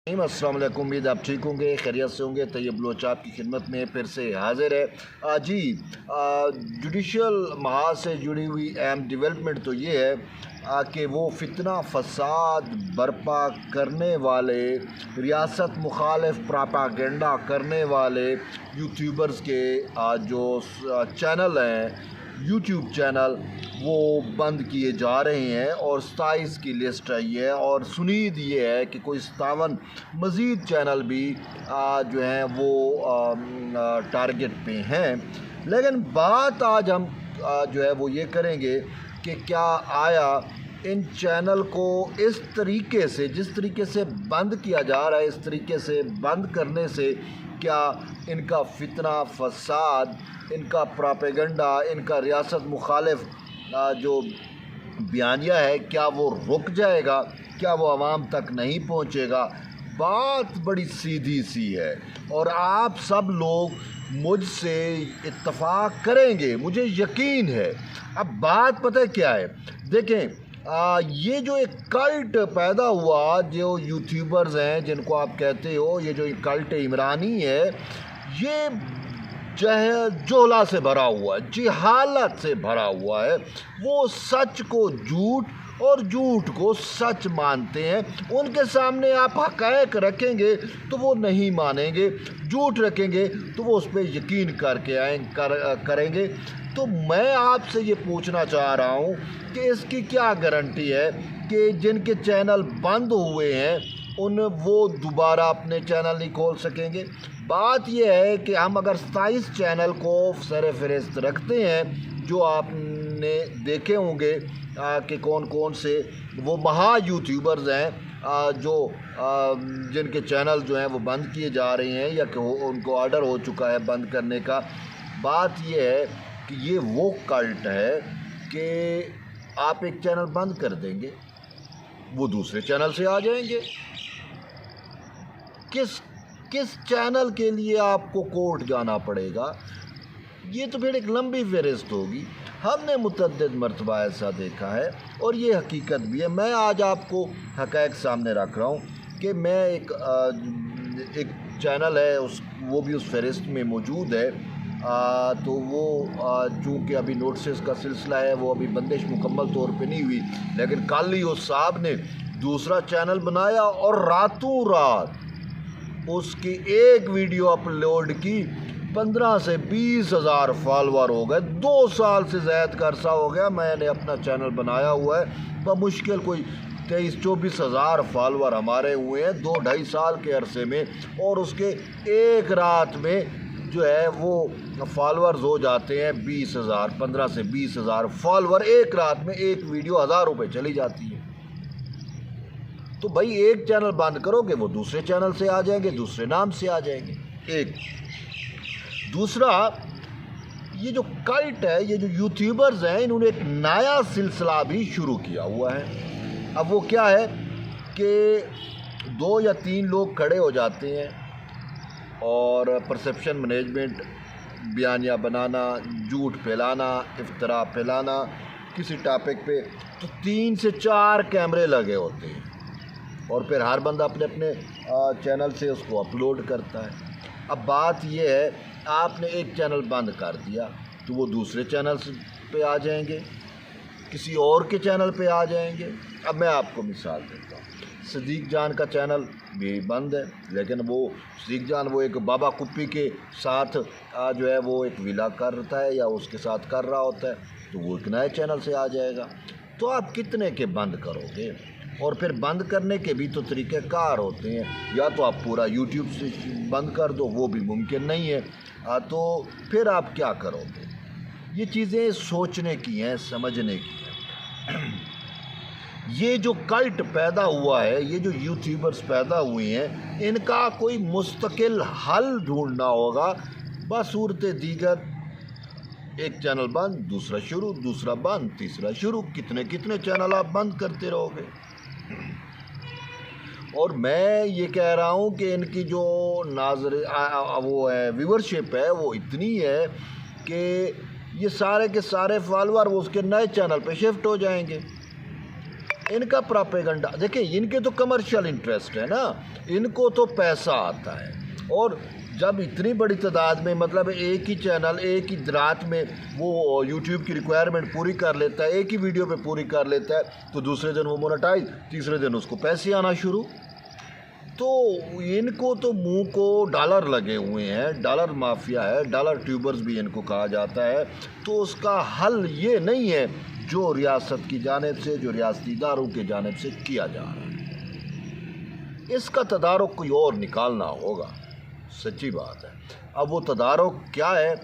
अस्सलाम वालेकुम। उम्मीद आप ठीक होंगे, खैरियत से होंगे। तैयब बलोच आपकी खिदमत में फिर से हाजिर है। जी, जुडिशल महाज से जुड़ी हुई अहम डेवलपमेंट तो ये है कि वो फितना फसाद बर्पा करने वाले, रियासत मुखालिफ प्रोपागेंडा करने वाले यूट्यूबर्स के जो चैनल हैं, यूट्यूब चैनल, वो बंद किए जा रहे हैं और 27 की लिस्ट आई है। और सुनीद ये है कि कोई 57 मज़ीद चैनल भी जो हैं वो टारगेट पे हैं। लेकिन बात आज हम जो है वो ये करेंगे कि क्या आया इन चैनल को इस तरीके से, जिस तरीके से बंद किया जा रहा है, इस तरीके से बंद करने से क्या इनका फितना फसाद, इनका प्रोपेगेंडा, इनका रियासत मुखालिफ जो बयानिया है, क्या वो रुक जाएगा? क्या वो आवाम तक नहीं पहुंचेगा? बात बड़ी सीधी सी है और आप सब लोग मुझसे इत्तफाक करेंगे, मुझे यकीन है। अब बात पता है क्या है? देखें, ये जो एक कल्ट पैदा हुआ, जो यूट्यूबर्स हैं जिनको आप कहते हो, ये जो कल्ट इमरानी है, ये जोहला से भरा हुआ है, जिहालत से भरा हुआ है। वो सच को झूठ और झूठ को सच मानते हैं। उनके सामने आप हक़ाइक़ रखेंगे तो वो नहीं मानेंगे, झूठ रखेंगे तो वो उस पर यकीन करके करेंगे। तो मैं आपसे ये पूछना चाह रहा हूँ कि इसकी क्या गारंटी है कि जिनके चैनल बंद हुए हैं वो दोबारा अपने चैनल नहीं खोल सकेंगे? बात यह है कि हम अगर 27 चैनल को सर फहरिस्त रखते हैं, जो आपने देखे होंगे कि कौन कौन से वो महा यूट्यूबर्स हैं जो जिनके चैनल जो हैं वो बंद किए जा रहे हैं या कि उनको ऑर्डर हो चुका है बंद करने का। बात यह है कि ये वो कल्ट है कि आप एक चैनल बंद कर देंगे, वो दूसरे चैनल से आ जाएंगे। किस चैनल के लिए आपको कोर्ट जाना पड़ेगा? ये तो फिर एक लंबी फहरिस्त होगी। हमने मुतअद्दिद मरतबा ऐसा देखा है और ये हकीकत भी है। मैं आज आपको हक़ाइक़ सामने रख रहा हूँ कि मैं एक चैनल है, वो भी उस फहरिस्त में मौजूद है। तो वो चूँकि अभी नोटिस का सिलसिला है, वो अभी बंदिश मुकम्मल तौर पे नहीं हुई, लेकिन कल ही उस साहब ने दूसरा चैनल बनाया और रातों रात उसकी एक वीडियो अपलोड की, 15 से 20 हज़ार फॉलोअर हो गए। 2 साल से ज़्यादा का अरसा हो गया मैंने अपना चैनल बनाया हुआ है, बमुश्किल कोई 23-24 हज़ार फॉलोअर हमारे हुए हैं 2-2.5 साल के अरसे में। और उसके एक रात में जो है वो फॉलोअर्स हो जाते हैं 20 हज़ार, 15 से 20 हज़ार फॉलोअर एक रात में। एक वीडियो 1000 रुपये चली जाती है। तो भाई एक चैनल बंद करोगे, वो दूसरे चैनल से आ जाएंगे, दूसरे नाम से आ जाएंगे। एक दूसरा, ये जो कल्ट है, ये जो यूट्यूबर्स हैं, इन्होंने एक नया सिलसिला भी शुरू किया हुआ है। अब वो क्या है कि 2 या 3 लोग खड़े हो जाते हैं और परसेप्शन मैनेजमेंट, बयानिया बनाना, झूठ फैलाना, इफ्तरा फैलाना किसी टॉपिक पे, तो 3 से 4 कैमरे लगे होते हैं और फिर हर बंदा अपने अपने चैनल से उसको अपलोड करता है। अब बात यह है, आपने एक चैनल बंद कर दिया तो वो दूसरे चैनल पे आ जाएंगे, किसी और के चैनल पे आ जाएंगे। अब मैं आपको मिसाल देता हूँ, सदीक जान का चैनल भी बंद है, लेकिन वो सदीक जान वो एक बाबा कुप्पी के साथ जो है वो एक विला करता है या उसके साथ कर रहा होता है, तो वो एक नए चैनल से आ जाएगा। तो आप कितने के बंद करोगे? और फिर बंद करने के भी तो तरीक़ेकार होते हैं, या तो आप पूरा यूट्यूब से बंद कर दो, वो भी मुमकिन नहीं है। तो फिर आप क्या करोगे? ये चीज़ें सोचने की हैं, समझने की हैं। ये जो कल्ट पैदा हुआ है, ये जो यूट्यूबर्स पैदा हुए हैं, इनका कोई मुस्तकिल हल ढूंढना होगा। बस सूरत दीगर, एक चैनल बंद, दूसरा शुरू, दूसरा बंद, तीसरा शुरू। कितने कितने चैनल आप बंद करते रहोगे? और मैं ये कह रहा हूँ कि इनकी जो वो है व्यूअरशिप है, वो इतनी है कि ये सारे के सारे फॉलोअर वो उसके नए चैनल पे शिफ्ट हो जाएंगे। ان کا پراپیگنڈا دیکھیں، ان کے تو کمرشل انٹرسٹ ہے نا، ان کو تو پیسہ آتا ہے، اور جب اتنی بڑی تعداد میں مطلب ایک ہی چینل ایک ہی رات میں وہ یوٹیوب کی ریکوائرمنٹ پوری کر لیتا ہے، ایک ہی ویڈیو پہ پوری کر لیتا ہے، تو دوسرے دن وہ مونیٹائز، تیسرے دن اس کو پیسے آنا شروع. تو ان کو تو منہ کو ڈالر لگے ہوئے ہیں، ڈالر مافیا ہے، ڈالر ٹیوبرز بھی ان کو کہا جاتا ہے. تو اس کا حل یہ نہیں ہے جو ریاست کی جانب سے، جو ریاستی اداروں کی جانب سے کیا جا رہا ہے. اس کا تدارک کوئی اور نکالنا ہوگا، سچی بات ہے. اب وہ تدارک کیا ہے؟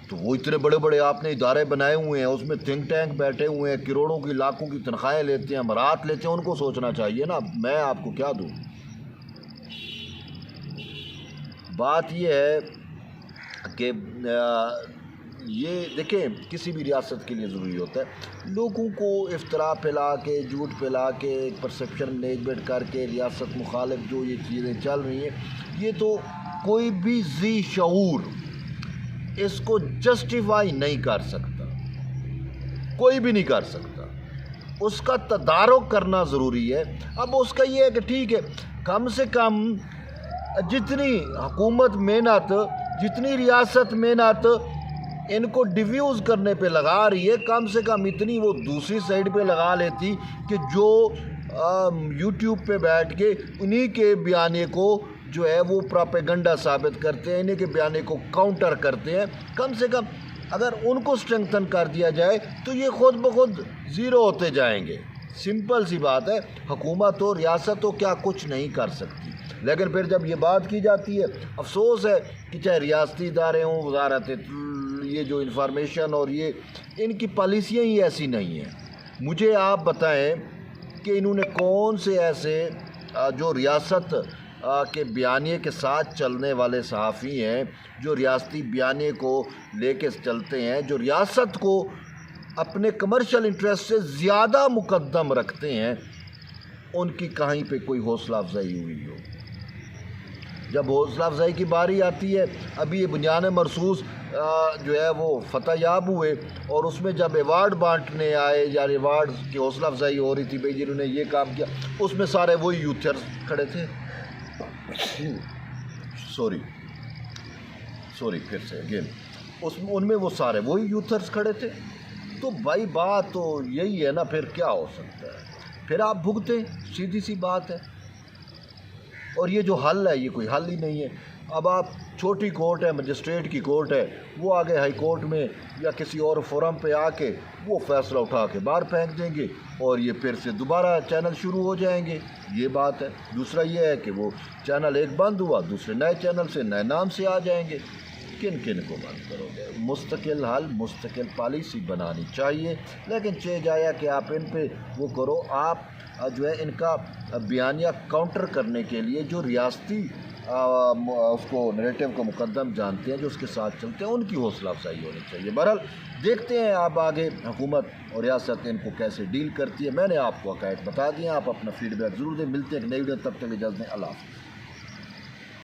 تو وہ اتنے بڑے بڑے آپ نے ادارے بنائے ہوئے ہیں، اس میں تھنک ٹینک بیٹھے ہوئے ہیں، کروڑوں کی لاکھوں کی تنخواہیں لیتے ہیں، امارات لیتے ہیں، ان کو سوچنا چاہیے نا. میں آپ کو کیا دوں؟ بات یہ ہے کہ یہ دیکھیں، کسی بھی ریاست کے لیے ضروری ہوتا ہے لوگوں کو افطرا پھیلا کے، جھوٹ پھیلا کے، ایک پرسیپشن مینجمنٹ کر کے ریاست مخالف جو یہ چیزیں چل رہی ہیں، یہ تو کوئی بھی ذی شعور اس کو جسٹیفائی نہیں کر سکتا، کوئی بھی نہیں کر سکتا. اس کا تدارک کرنا ضروری ہے. اب اس کا یہ ہے کہ ٹھیک ہے، کم سے کم جتنی حکومت محنت، جتنی ریاست محنت ان کو ڈیفیوز کرنے پہ لگا رہی ہے، کم سے کم اتنی وہ دوسری سائڈ پہ لگا لیتی کہ جو یوٹیوب پہ بیٹھ کے انہی کے بیانے کو جو ہے وہ پراپیگنڈا ثابت کرتے ہیں، انہی کے بیانے کو کاؤنٹر کرتے ہیں. کم سے کم اگر ان کو اسٹرینگتھن کر دیا جائے تو یہ خود بخود زیرو ہوتے جائیں گے. سمپل سی بات ہے. حکومت ہو، ریاست ہو، کیا کچھ نہیں کر سکتی. لیکن پھر جب یہ بات کی جاتی ہے، افسوس ہے کہ چاہے ریاستی ادارے ہوں، وزارت یہ جو انفارمیشن اور یہ ان کی پالیسیاں ہی ایسی نہیں ہیں. مجھے آپ بتائیں کہ انہوں نے کون سے ایسے جو ریاست کے بیانیے کے ساتھ چلنے والے صحافی ہیں، جو ریاستی بیانیے کو لے کے چلتے ہیں، جو ریاست کو اپنے کمرشل انٹرسٹ سے زیادہ مقدم رکھتے ہیں، ان کی کہیں پہ کوئی حوصلہ افزائی ہوئی ہو؟ جب حوصلہ افزائی کی باری آتی ہے، ابھی یہ بنیان مرصوص جو ہے وہ فتح یاب ہوئے، اور اس میں جب ایوارڈ بانٹنے آئے یا ایوارڈ کی حوصلہ افزائی ہو رہی تھی، بھئی جنہوں نے یہ کام کیا، اس میں سارے وہی یوتھرز کھڑے تھے. سوری پھر سے اگین، ان میں وہ سارے وہی یوتھرز کھڑے تھے. تو بھائی بات تو یہی ہے نا، پھر کیا ہو سکتا ہے؟ پھر آپ بھگتیں، سیدھی سی بات ہے. اور یہ جو حل ہے، یہ کوئی حل ہی نہیں ہے. اب آپ چھوٹی کورٹ ہے، مجسٹریٹ کی کورٹ ہے، وہ آگے ہائی کورٹ میں یا کسی اور فورم پہ آ کے وہ فیصلہ اٹھا کے باہر پھینک دیں گے، اور یہ پھر سے دوبارہ چینل شروع ہو جائیں گے. یہ بات ہے. دوسرا یہ ہے کہ وہ چینل ایک بند ہوا، دوسرے نئے چینل سے نئے نام سے آ جائیں گے. کن کن کو بند کرو گے؟ مستقل حل، مستقل پالیسی بنانی چاہیے. لیکن چہ جایا کہ آپ ان پہ وہ کرو، آپ جو ہے ان کا بیانیہ کاؤنٹر کرنے کے لیے جو ریاستی اس کو نیریٹو کو مقدم جانتے ہیں، جو اس کے ساتھ چلتے ہیں، ان کی حوصلہ افزائی ہونی چاہیے. بہرحال دیکھتے ہیں آپ آگے حکومت اور ریاست ان کو کیسے ڈیل کرتی ہے. میں نے آپ کو حقائق بتا دیے، آپ اپنا فیڈ بیک ضرور دیں. ملتے ہیں ایک نئی ویڈیو، تب تک اجازت دیں. اللہ حافظ.